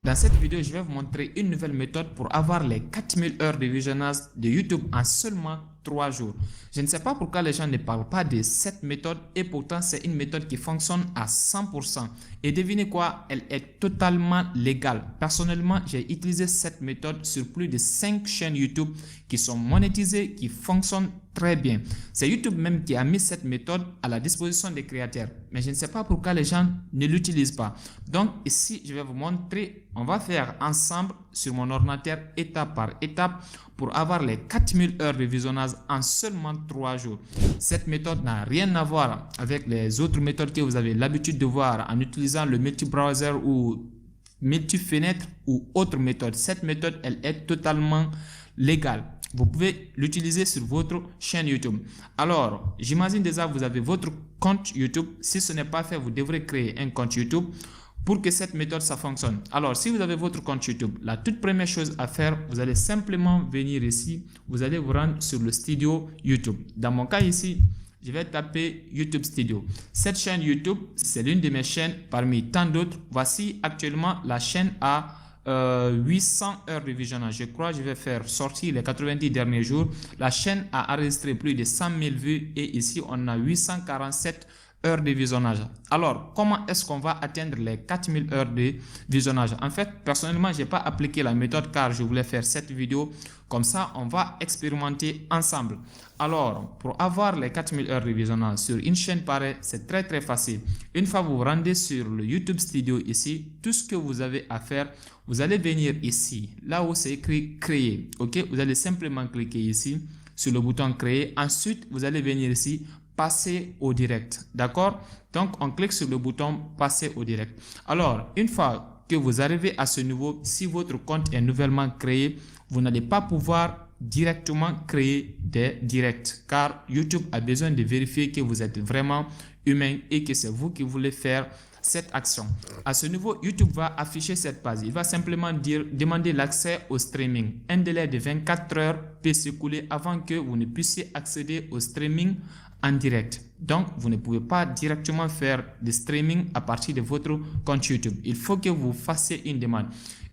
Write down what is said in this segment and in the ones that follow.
Dans cette vidéo, je vais vous montrer une nouvelle méthode pour avoir les 4000 heures de visionnage de YouTube en seulement 3 jours. Je ne sais pas pourquoi les gens ne parlent pas de cette méthode et pourtant c'est une méthode qui fonctionne à 100%. Et devinez quoi, elle est totalement légale. Personnellement, j'ai utilisé cette méthode sur plus de 5 chaînes YouTube qui sont monétisées, qui fonctionnent très bien. C'est YouTube même qui a mis cette méthode à la disposition des créateurs. Mais je ne sais pas pourquoi les gens ne l'utilisent pas. Donc ici, je vais vous montrer, on va faire ensemble sur mon ordinateur étape par étape pour avoir les 4000 heures de visionnage en seulement 3 jours. Cette méthode n'a rien à voir avec les autres méthodes que vous avez l'habitude de voir en utilisant le multi-browser ou multi-fenêtre ou autre méthode. Cette méthode, elle est totalement légale. Vous pouvez l'utiliser sur votre chaîne YouTube. Alors, j'imagine déjà vous avez votre compte YouTube. Si ce n'est pas fait, vous devrez créer un compte YouTube pour que cette méthode ça fonctionne. Alors, si vous avez votre compte YouTube, la toute première chose à faire, vous allez simplement venir ici. Vous allez vous rendre sur le studio YouTube. Dans mon cas ici, je vais taper YouTube Studio. Cette chaîne YouTube, c'est l'une de mes chaînes parmi tant d'autres. Voici actuellement la chaîne à 800 heures de visionnage. Je crois que je vais faire sortir les 90 derniers jours. La chaîne a enregistré plus de 100 000 vues et ici on a 847 heures de visionnage. Alors, comment est-ce qu'on va atteindre les 4000 heures de visionnage? En fait, personnellement, je n'ai pas appliqué la méthode car je voulais faire cette vidéo. Comme ça, on va expérimenter ensemble. Alors, pour avoir les 4000 heures de visionnage sur une chaîne pareille, c'est très facile. Une fois vous vous rendez sur le YouTube Studio ici, tout ce que vous avez à faire, vous allez venir ici, là où c'est écrit créer. Ok, vous allez simplement cliquer ici sur le bouton créer. Ensuite, vous allez venir ici passer au direct. D'accord? Donc, on clique sur le bouton passer au direct. Alors, une fois que vous arrivez à ce niveau, si votre compte est nouvellement créé, vous n'allez pas pouvoir directement créer des directs car YouTube a besoin de vérifier que vous êtes vraiment humain et que c'est vous qui voulez faire cette action. À ce niveau, YouTube va afficher cette page. Il va simplement demander l'accès au streaming. Un délai de 24 heures peut s'écouler avant que vous ne puissiez accéder au streaming en direct. Donc, vous ne pouvez pas directement faire du streaming à partir de votre compte YouTube. Il faut que vous fassiez une demande.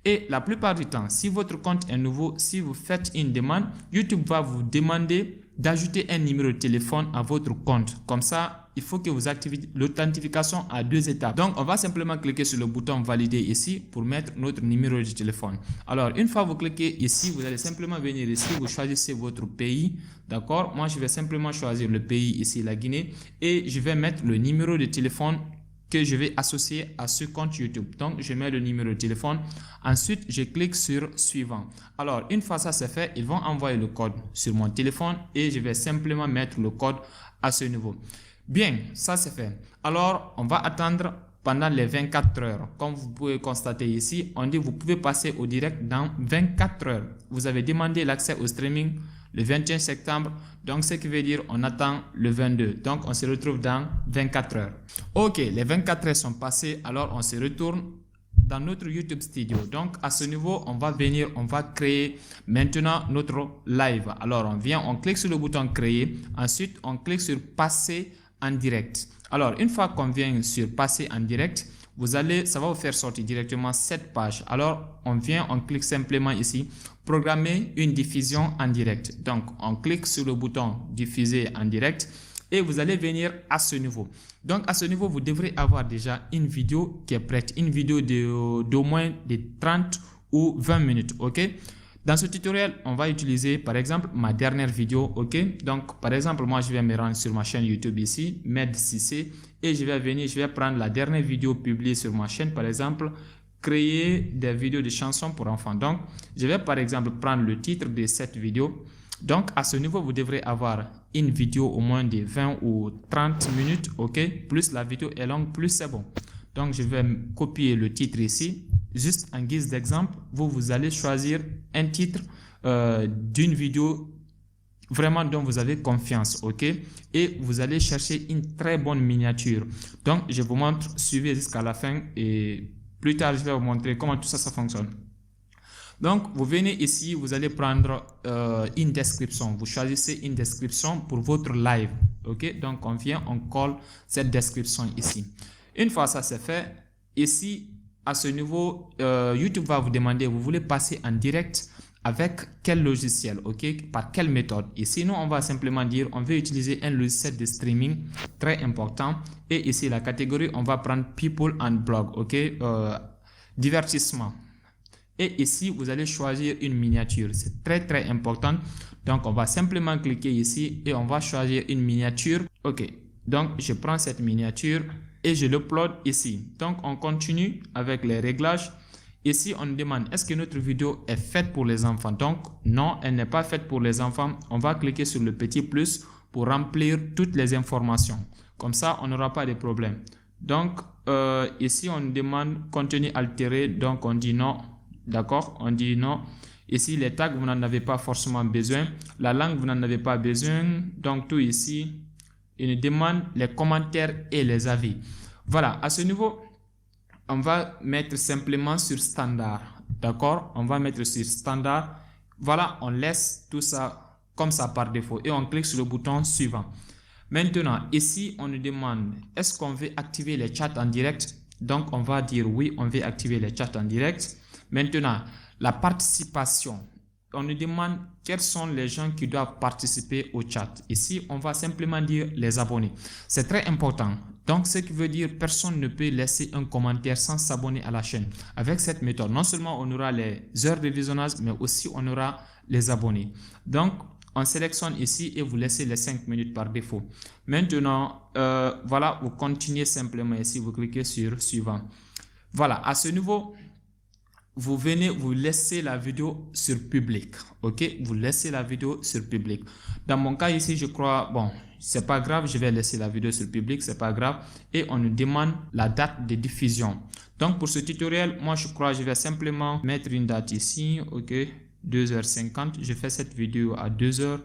Et la plupart du temps, si votre compte est nouveau, si vous faites une demande, YouTube va vous demander d'ajouter un numéro de téléphone à votre compte. Comme ça, il faut que vous activez l'authentification à 2 étapes. Donc, on va simplement cliquer sur le bouton valider ici pour mettre notre numéro de téléphone. Alors, une fois vous cliquez ici, vous allez simplement venir ici, vous choisissez votre pays. D'accord? Moi, je vais simplement choisir le pays ici, la Guinée, et je vais mettre le numéro de téléphone que je vais associer à ce compte YouTube. Donc, je mets le numéro de téléphone. Ensuite, je clique sur suivant. Alors, une fois ça c'est fait, ils vont envoyer le code sur mon téléphone et je vais simplement mettre le code à ce niveau. Bien, ça c'est fait. Alors, on va attendre pendant les 24 heures. Comme vous pouvez constater ici, on dit vous pouvez passer au direct dans 24 heures. Vous avez demandé l'accès au streaming le 21 septembre, donc ce qui veut dire on attend le 22. Donc on se retrouve dans 24 heures. Ok, les 24 heures sont passées, alors on se retourne dans notre YouTube Studio. Donc à ce niveau, on va venir, on va créer maintenant notre live. Alors on vient, on clique sur le bouton créer, ensuite on clique sur passer en direct. Alors une fois qu'on vient sur passer en direct, ça va vous faire sortir directement cette page. Alors, on vient, on clique simplement ici, programmer une diffusion en direct. Donc, on clique sur le bouton diffuser en direct et vous allez venir à ce niveau. Donc, à ce niveau, vous devrez avoir déjà une vidéo qui est prête, une vidéo d'au moins de 30 ou 20 minutes, ok? Dans ce tutoriel, on va utiliser par exemple ma dernière vidéo, ok? Donc, par exemple, moi, je vais me rendre sur ma chaîne YouTube ici, Med6C, et je vais prendre la dernière vidéo publiée sur ma chaîne, par exemple, créer des vidéos de chansons pour enfants. Donc, je vais par exemple prendre le titre de cette vidéo. Donc, à ce niveau, vous devrez avoir une vidéo au moins de 20 ou 30 minutes, ok? Plus la vidéo est longue, plus c'est bon. Donc, je vais copier le titre ici. Juste en guise d'exemple, vous allez choisir un titre d'une vidéo vraiment dont vous avez confiance, ok? Et vous allez chercher une très bonne miniature. Donc, je vous montre, suivez jusqu'à la fin et plus tard, je vais vous montrer comment tout ça, ça fonctionne. Donc, vous venez ici, vous allez prendre une description. Vous choisissez une description pour votre live, ok? Donc, on vient, on colle cette description ici. Une fois ça c'est fait, ici, à ce niveau, YouTube va vous demander, vous voulez passer en direct avec quel logiciel, ok, par quelle méthode. Ici, nous, on va simplement dire, on veut utiliser un logiciel de streaming très important. Et ici, la catégorie, on va prendre People and Blog, ok, divertissement. Et ici, vous allez choisir une miniature. C'est très important. Donc, on va simplement cliquer ici et on va choisir une miniature. Ok, donc je prends cette miniature et je l'upload ici. Donc, on continue avec les réglages. Ici, on nous demande, est-ce que notre vidéo est faite pour les enfants? Donc, non, elle n'est pas faite pour les enfants. On va cliquer sur le petit plus pour remplir toutes les informations. Comme ça, on n'aura pas de problème. Donc, ici, on nous demande contenu altéré. Donc, on dit non. D'accord? On dit non. Ici, les tags, vous n'en avez pas forcément besoin. La langue, vous n'en avez pas besoin. Donc, tout ici, il nous demande les commentaires et les avis. Voilà, à ce niveau, on va mettre simplement sur standard. D'accord? On va mettre sur standard. Voilà, on laisse tout ça comme ça par défaut et on clique sur le bouton suivant. Maintenant, ici, on nous demande, est-ce qu'on veut activer les chats en direct? Donc, on va dire oui, on veut activer les chats en direct. Maintenant, la participation. On nous demande quels sont les gens qui doivent participer au chat. Ici, on va simplement dire les abonnés. C'est très important. Donc, ce qui veut dire personne ne peut laisser un commentaire sans s'abonner à la chaîne. Avec cette méthode, non seulement on aura les heures de visionnage, mais aussi on aura les abonnés. Donc, on sélectionne ici et vous laissez les 5 minutes par défaut. Maintenant, voilà, vous continuez simplement ici, vous cliquez sur suivant. Voilà, à ce niveau, vous venez, vous laissez la vidéo sur public, ok? Vous laissez la vidéo sur public. Dans mon cas ici, je crois, bon, c'est pas grave, je vais laisser la vidéo sur public, c'est pas grave. Et on nous demande la date de diffusion. Donc, pour ce tutoriel, moi, je crois, je vais simplement mettre une date ici, ok? 2h50, je fais cette vidéo à 2h.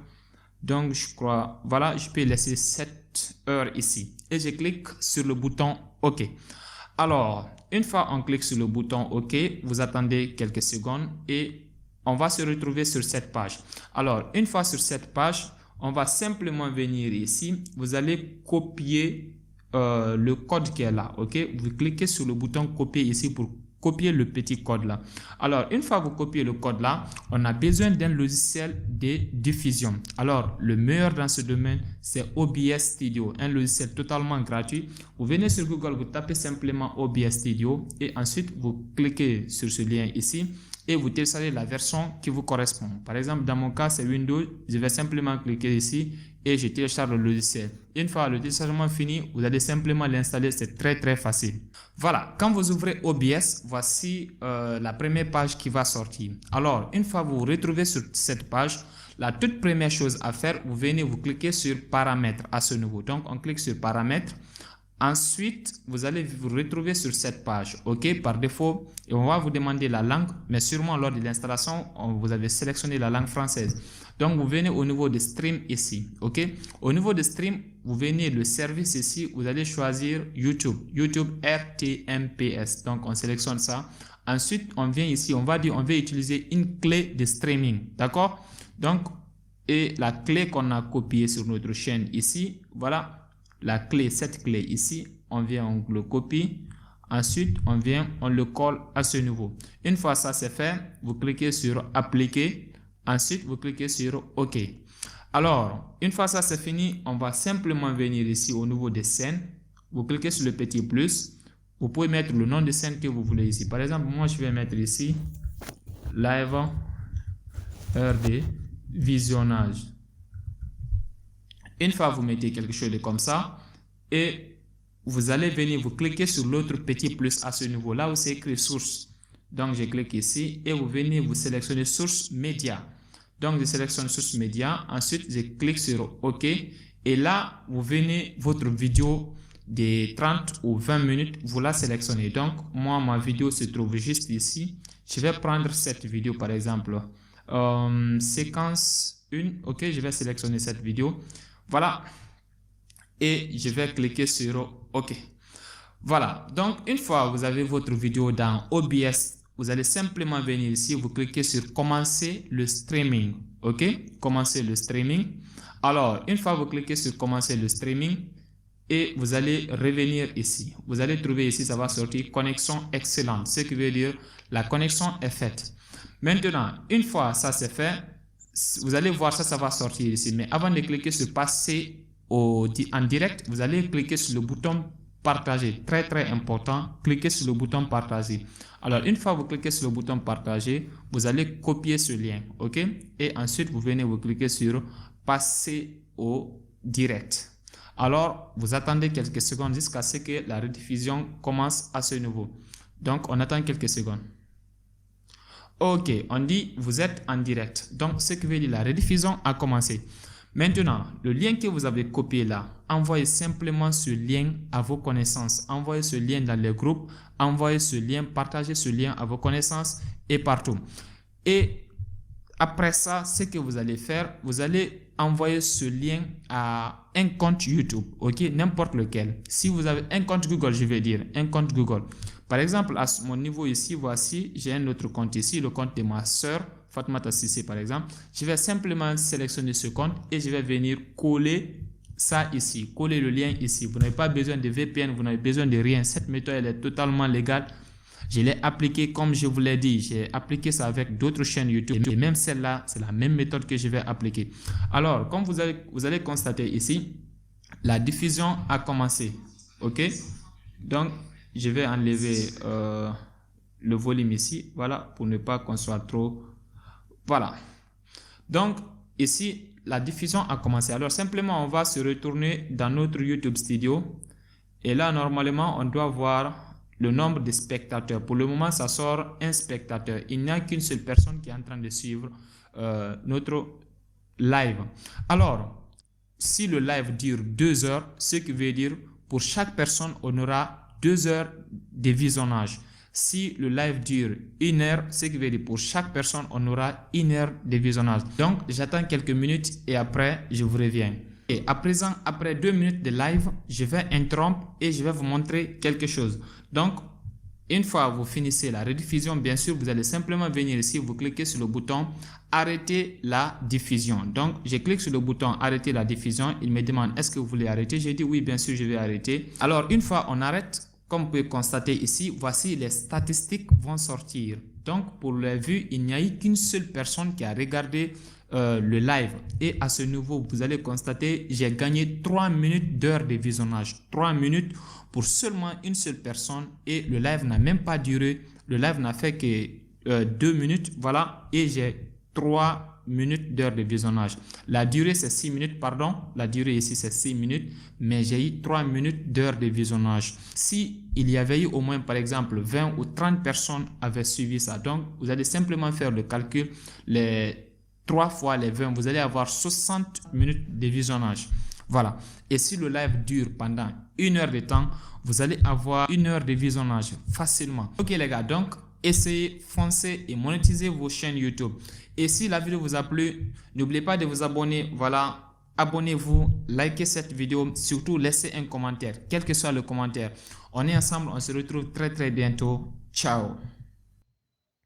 Donc, je crois, voilà, je peux laisser 7 heures ici. Et je clique sur le bouton OK. Alors, une fois on clique sur le bouton OK, vous attendez quelques secondes et on va se retrouver sur cette page. Alors, une fois sur cette page, on va simplement venir ici. Vous allez copier le code qui est là, ok? Vous cliquez sur le bouton copier ici pour copier le petit code là. Alors, une fois vous copiez le code là, on a besoin d'un logiciel de diffusion. Alors, le meilleur dans ce domaine, c'est OBS Studio, un logiciel totalement gratuit. Vous venez sur Google, vous tapez simplement OBS Studio et ensuite vous cliquez sur ce lien ici et vous téléchargez la version qui vous correspond. Par exemple, dans mon cas, c'est Windows. Je vais simplement cliquer ici et je télécharge le logiciel. Une fois le téléchargement fini, vous allez simplement l'installer. C'est très facile. Voilà, quand vous ouvrez OBS, voici la première page qui va sortir. Alors, une fois vous vous retrouvez sur cette page, la toute première chose à faire, vous venez vous cliquer sur paramètres à ce niveau. Donc, on clique sur paramètres. Ensuite, vous allez vous retrouver sur cette page, ok, par défaut, et on va vous demander la langue, mais sûrement lors de l'installation, vous avez sélectionné la langue française. Donc, vous venez au niveau de stream ici, ok. Au niveau de stream, vous venez le service ici, vous allez choisir YouTube, YouTube RTMPS. Donc, on sélectionne ça. Ensuite, on vient ici, on va dire, on va utiliser une clé de streaming, d'accord. Donc, et la clé qu'on a copiée sur notre chaîne ici, voilà. La clé, cette clé ici, on vient, on le copie. Ensuite, on vient, on le colle à ce niveau. Une fois ça c'est fait, vous cliquez sur appliquer. Ensuite, vous cliquez sur OK. Alors, une fois ça c'est fini, on va simplement venir ici au niveau des scènes. Vous cliquez sur le petit plus. Vous pouvez mettre le nom de scène que vous voulez ici. Par exemple, moi je vais mettre ici live heure de visionnage. Une fois vous mettez quelque chose de comme ça et vous allez venir, vous cliquez sur l'autre petit plus à ce niveau là où c'est écrit source. Donc je clique ici et vous venez vous sélectionner source média. Donc je sélectionne source média, ensuite je clique sur OK et là vous venez votre vidéo de 30 ou 20 minutes, vous la sélectionnez. Donc moi ma vidéo se trouve juste ici. Je vais prendre cette vidéo par exemple séquence 1. OK, je vais sélectionner cette vidéo. Voilà, et je vais cliquer sur OK. Voilà, donc une fois vous avez votre vidéo dans OBS, vous allez simplement venir ici, vous cliquez sur commencer le streaming. OK, commencer le streaming. Alors, une fois vous cliquez sur commencer le streaming, et vous allez revenir ici. Vous allez trouver ici, ça va sortir connexion excellente, ce qui veut dire la connexion est faite. Maintenant, une fois ça c'est fait, vous allez voir ça, ça va sortir ici. Mais avant de cliquer sur passer en direct, vous allez cliquer sur le bouton partager. Très très important, cliquez sur le bouton partager. Alors, une fois vous cliquez sur le bouton partager, vous allez copier ce lien, ok? Et ensuite, vous venez vous cliquer sur passer au direct. Alors, vous attendez quelques secondes jusqu'à ce que la rediffusion commence à ce niveau. Donc, on attend quelques secondes. Ok, on dit vous êtes en direct. Donc, ce qui veut dire la rediffusion a commencé. Maintenant, le lien que vous avez copié là, envoyez simplement ce lien à vos connaissances. Envoyez ce lien dans les groupes, envoyez ce lien, partagez ce lien à vos connaissances et partout. Et après ça, ce que vous allez faire, vous allez envoyer ce lien à un compte YouTube, ok, n'importe lequel. Si vous avez un compte Google, je vais dire, un compte Google. Par exemple, à mon niveau ici, voici, j'ai un autre compte ici, le compte de ma soeur, Fatmata Sissé par exemple. Je vais simplement sélectionner ce compte et je vais venir coller ça ici, coller le lien ici. Vous n'avez pas besoin de VPN, vous n'avez besoin de rien. Cette méthode, elle est totalement légale. Je l'ai appliqué comme je vous l'ai dit. J'ai appliqué ça avec d'autres chaînes YouTube. Et même celle-là, c'est la même méthode que je vais appliquer. Alors, comme vous allez constater ici, la diffusion a commencé. OK? Donc, je vais enlever le volume ici. Voilà, pour ne pas qu'on soit trop... Voilà. Donc, ici, la diffusion a commencé. Alors, simplement, on va se retourner dans notre YouTube Studio. Et là, normalement, on doit voir le nombre de spectateurs. Pour le moment, ça sort un spectateur. Il n'y a qu'une seule personne qui est en train de suivre notre live. Alors, si le live dure 2 heures, ce qui veut dire pour chaque personne, on aura 2 heures de visionnage. Si le live dure 1 heure, ce qui veut dire pour chaque personne, on aura 1 heure de visionnage. Donc, j'attends quelques minutes et après, je vous reviens. Et à présent, après 2 minutes de live, je vais interrompre et je vais vous montrer quelque chose. Donc, une fois vous finissez la rediffusion, bien sûr, vous allez simplement venir ici, vous cliquez sur le bouton arrêter la diffusion. Donc, je clique sur le bouton arrêter la diffusion. Il me demande est-ce que vous voulez arrêter? J'ai dit oui, bien sûr, je vais arrêter. Alors, une fois on arrête, comme vous pouvez constater ici, voici les statistiques vont sortir. Donc, pour les vues, il n'y a eu qu'une seule personne qui a regardé le live. Et à ce niveau, vous allez constater, j'ai gagné 3 minutes d'heure de visionnage. 3 minutes pour seulement une seule personne et le live n'a même pas duré. Le live n'a fait que 2 minutes. Voilà. Et j'ai 3 minutes d'heure de visionnage. La durée, c'est 6 minutes, pardon. La durée ici, c'est 6 minutes. Mais j'ai eu 3 minutes d'heure de visionnage. Si il y avait eu au moins, par exemple, 20 ou 30 personnes avaient suivi ça. Donc, vous allez simplement faire le calcul. Les 3 fois les 20, vous allez avoir 60 minutes de visionnage. Voilà. Et si le live dure pendant 1 heure de temps, vous allez avoir 1 heure de visionnage facilement. Ok les gars, donc essayez, foncez et monétisez vos chaînes YouTube. Et si la vidéo vous a plu, n'oubliez pas de vous abonner. Voilà, abonnez-vous, likez cette vidéo, surtout laissez un commentaire, quel que soit le commentaire. On est ensemble, on se retrouve très très bientôt. Ciao.